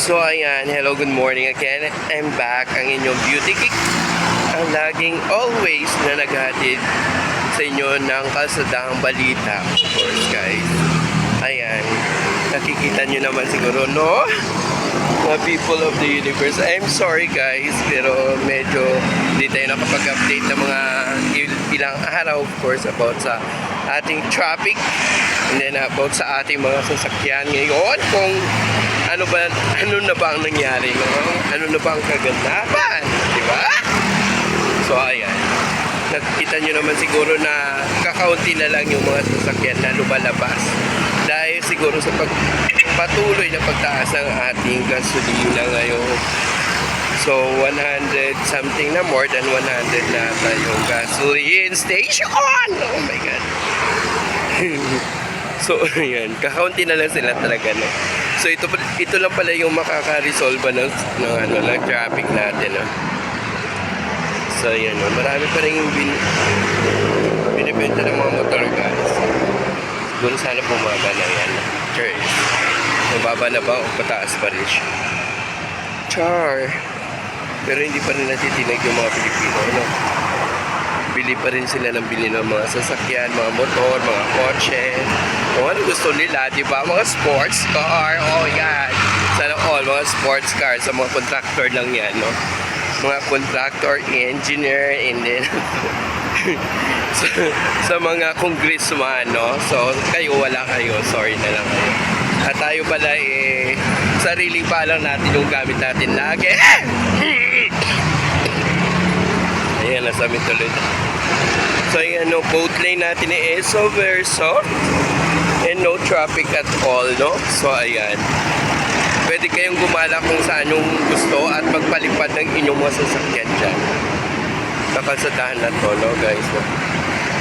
So ayan, hello, good morning again. I'm back, ang inyong beauty geek. Ang laging always na naghatid sa inyo ng kasadahang balita. Of course guys. Ayan, nakikita nyo naman siguro, no? Mga people of the universe. I'm sorry guys, pero medyo hindi tayo nakapag-update ng mga ilang araw, of course, about sa ating traffic. And then about sa ating mga sasakyan ngayon, kung ano na ba ang nangyari, no? Ano na ba ang kagandahan, di ba? So ayan, nakikita nyo naman siguro na kakaunti na lang yung mga sasakyan na lumalabas dahil siguro sa patuloy na pagtaas ng ating gasolina ngayon. So 100 something na, more than 100 na tayong gasoline station. Oh my god. So ayan, kakaunti na lang sila talaga, no? So ito lang pala yung makaka-resolve ng traffic natin, no? So ayan, no? Marami pa rin yung binibenta ng mga motor, guys. Siguro sana bumaba na yan. Cheers. Mababa na ba o pataas pa rin siya? Char. Pero hindi pa rin natitinag yung mga Pilipino, no? Bili pa rin sila ng bili ng mga sasakyan, mga motor, mga kotse. Kung ano gusto nila, di ba? Mga sports car. Oh, yan. Sana all, mga sports car. Sa mga contractor lang yan, no? Mga contractor, engineer, and then sa mga congressman, no? So, kayo, wala kayo. Sorry na lang kayo. At tayo pala, sarili pa lang natin yung gamit natin lagi. Ayan, nasa amin tuloy. So ayan, no, both lane natin is so very soft and no traffic at all, no? So ayan, pwede kayong gumala kung saan yung gusto at magpalipad ng inyong mga sasakyan dyan. Nakasadahan na to, no guys, no?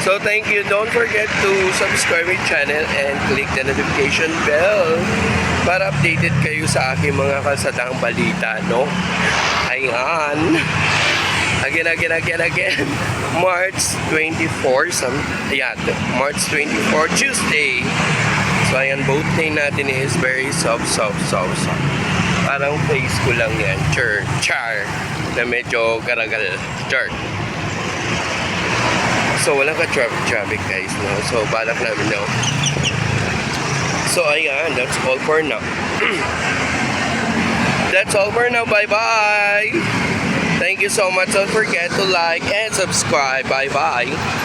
So thank you, don't forget to subscribe my channel and click the notification bell para updated kayo sa aking mga kasadahang balita, no? Ayan. Again. March 24, March 24, Tuesday. So ayan, both lane natin is very soft. Parang face ko lang yan. Char. Na medyo garagal. Char. So walang ka-traffic guys, no? So balak namin, no? So ayan, that's all for now. That's all for now. Bye-bye. Thank you so much. Don't forget to like and subscribe. Bye-bye.